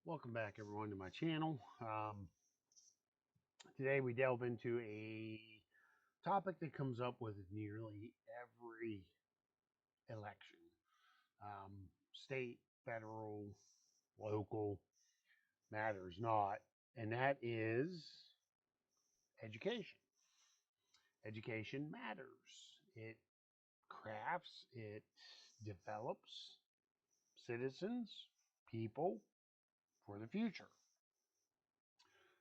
Welcome back, everyone, to my channel. Today we delve into a topic that comes up with nearly every election, um, state, federal, local, matters not, and that is education. Education matters. It crafts, it develops citizens, people for the future.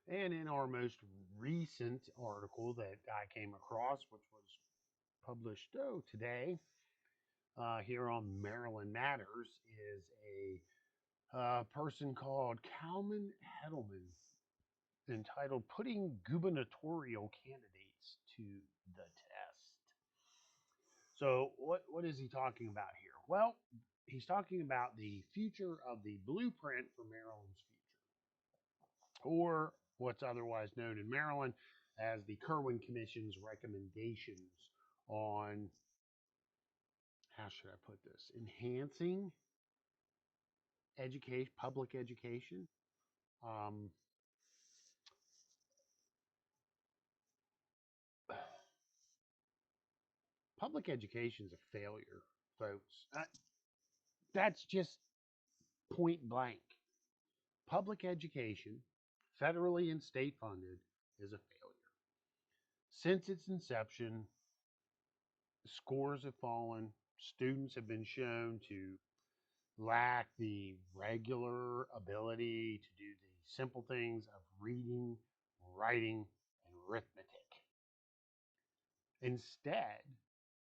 And in our most recent article that I came across, which was published today here on Maryland Matters, is a person called Calman Heddleman entitled Putting Gubernatorial Candidates to the Test. So, what is he talking about here? Well, he's talking about the future of the blueprint for Maryland's future, or what's otherwise known in Maryland as the Kirwan Commission's recommendations on, how should I put this, enhancing education, public education. Um, Public education is a failure, folks. That's just point blank. Public education, federally and state funded, is a failure. Since its inception, scores have fallen. Students have been shown to lack the regular ability to do the simple things of reading, writing, and arithmetic. Instead,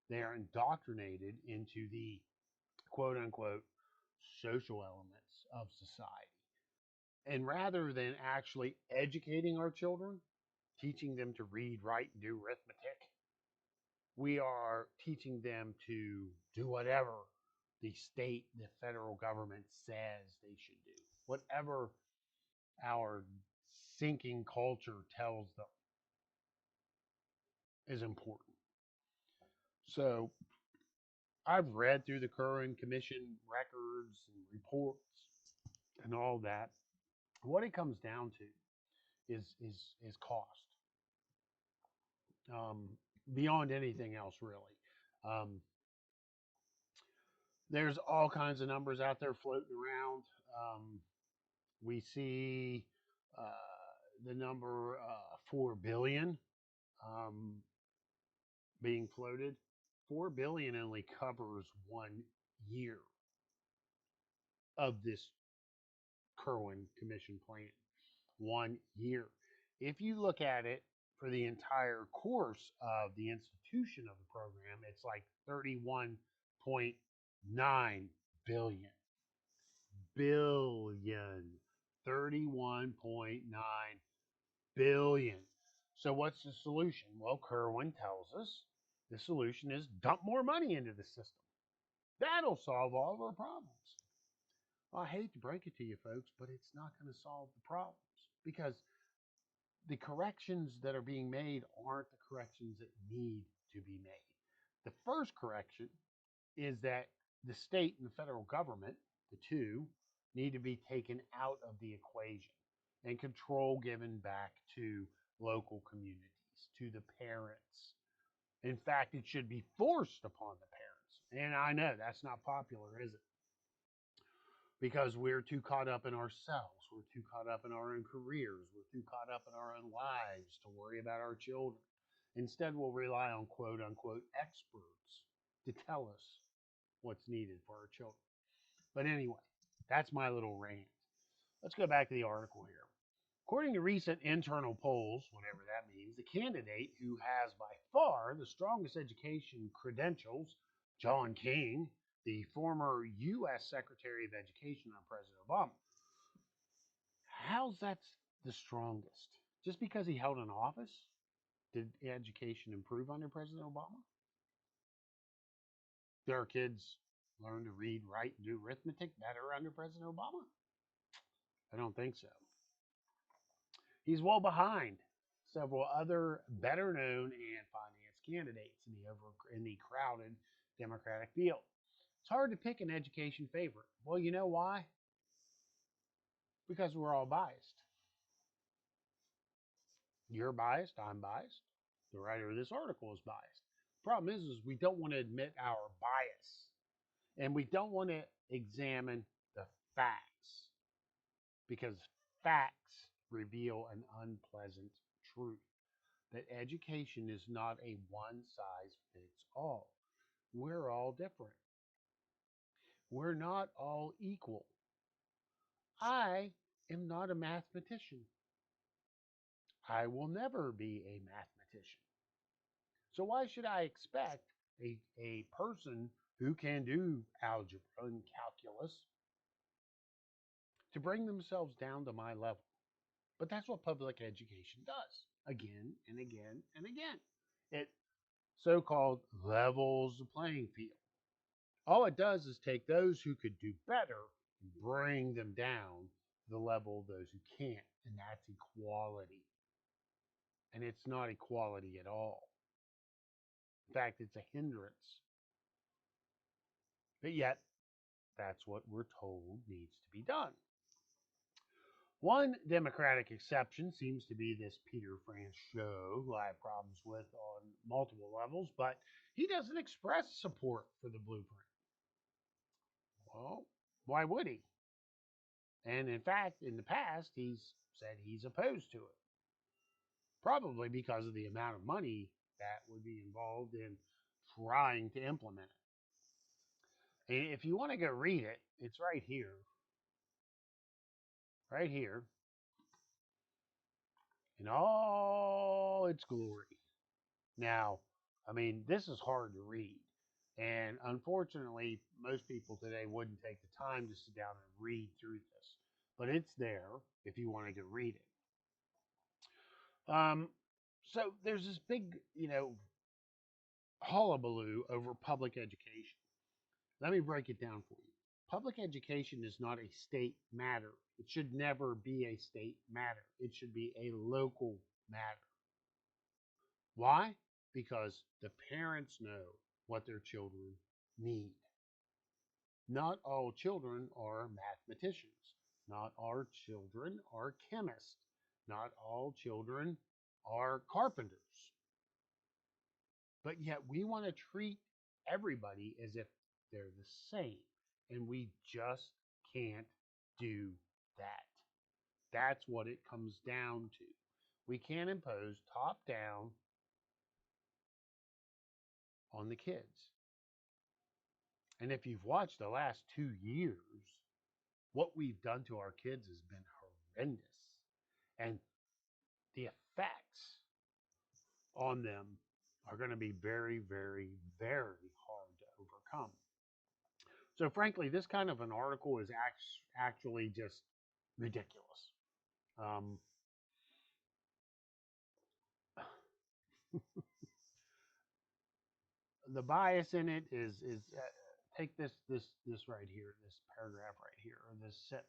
they are indoctrinated into the quote unquote social elements of society. And rather than actually educating our children, teaching them to read, write, and do arithmetic, we are teaching them to do whatever the state, the federal government says they should do. Whatever our sinking culture tells them is important. So I've read through the Curran Commission records and reports and all that. What it comes down to is cost, um, beyond anything else, really. Um, there's all kinds of numbers out there floating around. We see uh, the number 4 billion um, being floated. 4 billion only covers 1 year of this Kirwan Commission plan. 1 year. If you look at it for the entire course of the institution of the program, it's like 31.9 billion. Billion. 31.9 billion. So what's the solution? Well, Kirwan tells us the solution is dump more money into the system. That'll solve all of our problems. Well, I hate to break it to you folks, but it's not going to solve the problems because the corrections that are being made aren't the corrections that need to be made. The first correction is that the state and the federal government, the two, need to be taken out of the equation and control given back to local communities, to the parents. In fact, it should be forced upon the parents. And I know that's not popular, is it? Because we're too caught up in ourselves. We're too caught up in our own careers. We're too caught up in our own lives to worry about our children. Instead, we'll rely on quote unquote experts to tell us what's needed for our children. But anyway, that's my little rant. Let's go back to the article here. According to recent internal polls, whatever that means, the candidate who has by far the strongest education credentials, John King, the former U.S. Secretary of Education under President Obama. How's that the strongest? Just because he held an office? Did education improve under President Obama? Did our kids learn to read, write, and do arithmetic better under President Obama? I don't think so. He's well behind several other better known and financed candidates in the crowded Democratic field. It's hard to pick an education favorite. Well, you know why? because we're all biased. You're biased, I'm biased. The writer of this article is biased. Problem is we don't want to admit our bias, and we don't want to examine the facts because facts reveal an unpleasant truth that education is not a one size fits all. We're all different. We're not all equal. I am not a mathematician. I will never be a mathematician. So why should I expect a person who can do algebra and calculus to bring themselves down to my level? But that's what public education does again and again and again. It so called levels the playing field. All it does is take those who could do better and bring them down to the level of those who can't. And that's equality. And it's not equality at all. In fact, it's a hindrance. But yet, that's what we're told needs to be done. One Democratic exception seems to be this Peter Franchot, who I have problems with on multiple levels, but he doesn't express support for the blueprint. Well, why would he? And in fact, in the past, he's said he's opposed to it, probably because of the amount of money that would be involved in trying to implement it. And if you want to go read it, it's right here, in all its glory. Now, I mean, this is hard to read. And unfortunately, most people today wouldn't take the time to sit down and read through this. But it's there if you want to go read it. So there's this big, hullabaloo over public education. Let me break it down for you. Public education is not a state matter. It should never be a state matter. It should be a local matter. Why? Because the parents know what their children need. Not all children are mathematicians. Not all children are chemists. Not all children are carpenters. But yet we want to treat everybody as if they're the same. And we just can't do that. That's what it comes down to. We can't impose top down on the kids. And if you've watched the last 2 years, what we've done to our kids has been horrendous. And the effects on them are going to be very, very, very hard to overcome. So, frankly, this kind of an article is actually just ridiculous. Um, the bias in it is take this right here, this paragraph right here, or this sentence.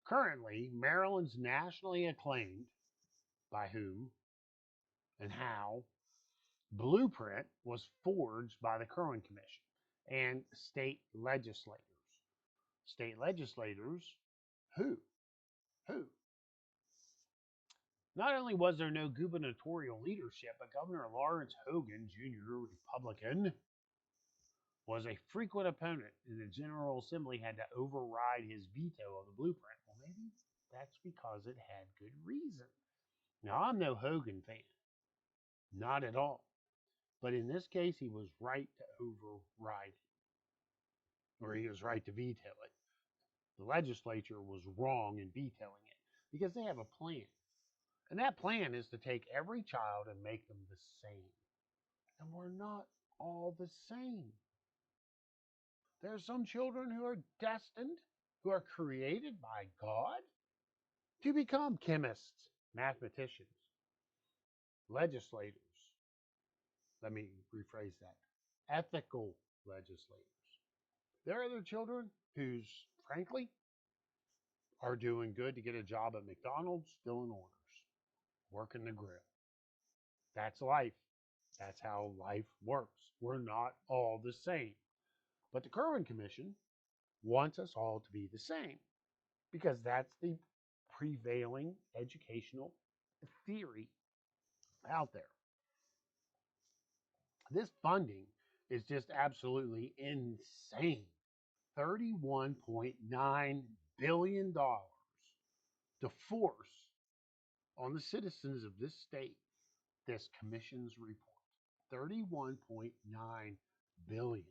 Currently, Maryland's nationally acclaimed by whom and how blueprint was forged by the Kirwan Commission and state legislators. State legislators, who? Who? Not only was there no gubernatorial leadership, but Governor Lawrence Hogan, Jr., Republican, was a frequent opponent, and the General Assembly had to override his veto of the blueprint. Well, maybe that's because it had good reason. Now, I'm no Hogan fan, not at all. But in this case, he was right to override it, or he was right to veto it. The legislature was wrong in vetoing it because they have a plan. And that plan is to take every child and make them the same. And we're not all the same. There are some children who are destined, who are created by God to become chemists, mathematicians, legislators. Let me rephrase that, ethical legislators. There are other children who's, frankly, are doing good to get a job at McDonald's, filling orders, working the grill. That's life. That's how life works. We're not all the same. But the Kirwan Commission wants us all to be the same because that's the prevailing educational theory out there. This funding is just absolutely insane. $31.9 billion to force on the citizens of this state this commission's report. 31.9 billion.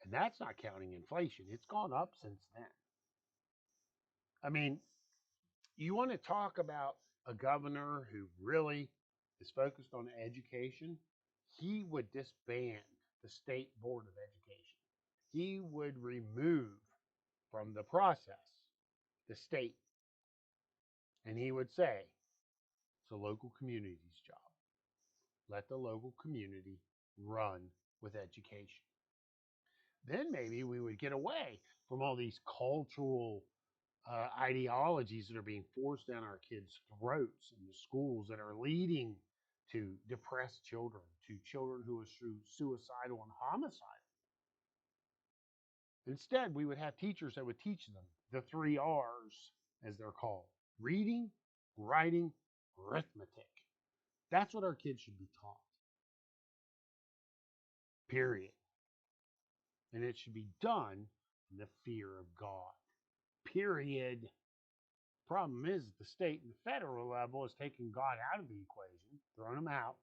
And that's not counting inflation. It's gone up since then. I mean, you want to talk about a governor who really is focused on education? He would disband the state board of education. He would remove from the process the state, and he would say it's a local community's job. Let the local community run with education. Then maybe we would get away from all these cultural ideologies that are being forced down our kids' throats in the schools that are leading to depressed children, to children who are suicidal and homicidal. Instead, we would have teachers that would teach them the 3 R's, as they're called: reading, writing, arithmetic. That's what our kids should be taught, period. And it should be done in the fear of God, period. Problem is, the state and the federal level is taking God out of the equation, throwing him out,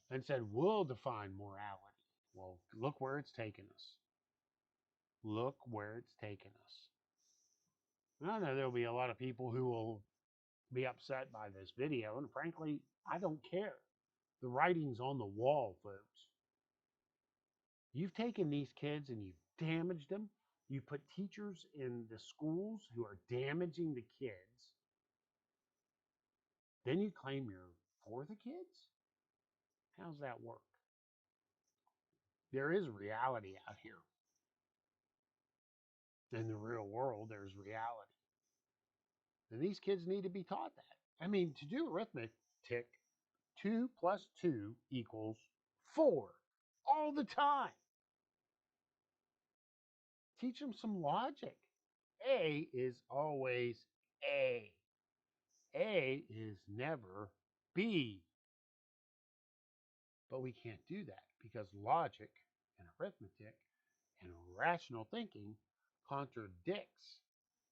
and said, we'll define morality. Well, look where it's taken us. Look where it's taken us. I know there'll be a lot of people who will be upset by this video, and frankly, I don't care. The writing's on the wall, folks. You've taken these kids and you've damaged them. You put teachers in the schools who are damaging the kids. Then you claim you're for the kids? How's that work? There is reality out here. In the real world, there's reality. And these kids need to be taught that. I mean, to do arithmetic, 2 plus 2 equals 4 all the time. Teach them some logic. A is always A. A is never B. But we can't do that because logic and arithmetic and rational thinking contradicts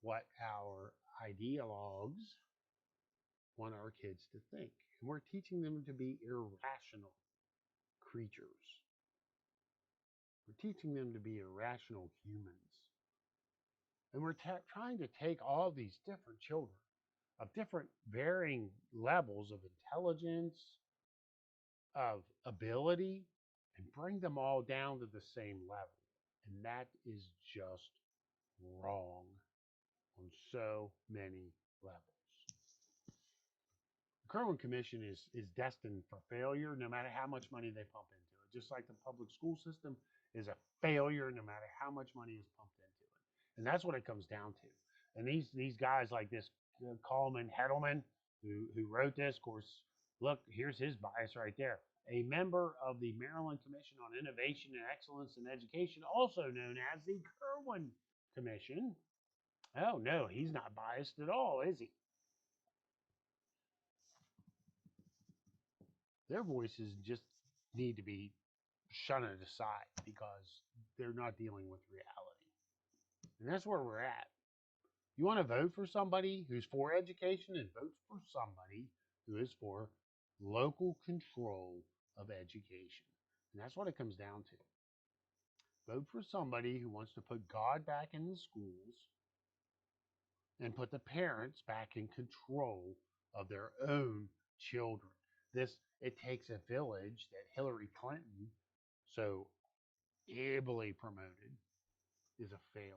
what our ideologues want our kids to think. And we're teaching them to be irrational creatures. We're teaching them to be irrational humans. And we're trying to take all these different children of different varying levels of intelligence, of ability, and bring them all down to the same level. And that is just wrong on so many levels. The Kirwan Commission is destined for failure no matter how much money they pump into it. Just like the public school system is a failure no matter how much money is pumped into it. And that's what it comes down to. And these guys like this Coleman Hedelman who wrote this, of course, look, here's his bias right there. A member of the Maryland Commission on Innovation and Excellence in Education, also known as the Kirwan Commission. Oh, no, he's not biased at all, is he? Their voices just need to be shunted aside because they're not dealing with reality. And that's where we're at. You want to vote for somebody who's for education, and vote for somebody who is for local control of education. And that's what it comes down to. Vote for somebody who wants to put God back in the schools and put the parents back in control of their own children. It takes a village that Hillary Clinton so ably promoted is a failure.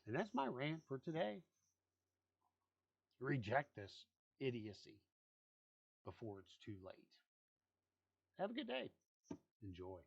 And that's my rant for today. Reject this idiocy before it's too late. Have a good day. Enjoy.